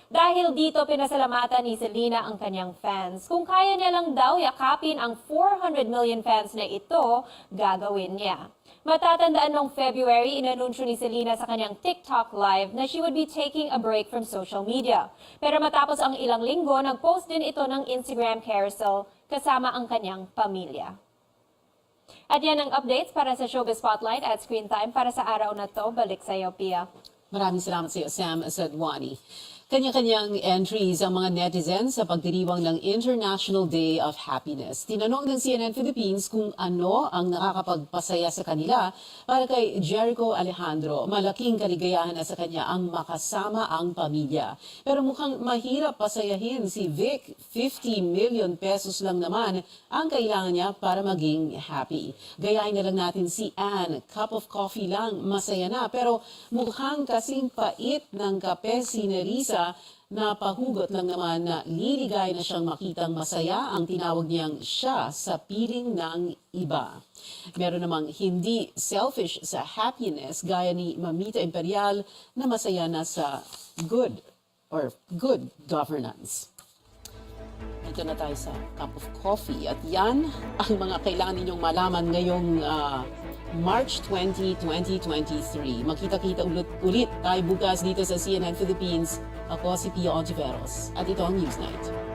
Dahil dito, pinasalamatan ni Selena ang kanyang fans. Kung kaya niya lang daw yakapin ang 400 million fans na ito, gagawin niya. Matatandaan noong February, inanunsyo ni Selena sa kanyang TikTok live na she would be taking a break from social media. Pero matapos ang ilang linggo, nag-post din ito ng Instagram carousel kasama ang kanyang pamilya. At yan ang updates para sa Showbiz Spotlight at Screen Time para sa araw na to. Balik sa iyo, Pia. Maraming salamat sa iyo, Sam Sadwani. Kanya-kanyang entries ang mga netizens sa pagdiriwang ng International Day of Happiness. Tinanong ng CNN Philippines kung ano ang nakakapagpasaya sa kanila. Para kay Jericho Alejandro, malaking kaligayahan na sa kanya ang makasama ang pamilya. Pero mukhang mahirap pasayahin si Vic. 50 million pesos lang naman ang kailangan niya para maging happy. Gayahin na lang natin si Anne. Cup of coffee lang, masaya na. Pero mukhang kasing pait ng kape si Nerissa na pahugot lang naman na liligay na siyang makitang masaya ang tinawag niyang siya sa piling ng iba. Meron namang hindi selfish sa happiness gaya ni Mamita Imperial na masaya na sa good governance. Dito na tayo sa cup of coffee at yan ang mga kailangan ninyong malaman ngayong March 20, 2023. Magkita-kita ulit tayo bukas dito sa CNN Philippines. Ako si Pia Ontiveros at ito ang Newsnight.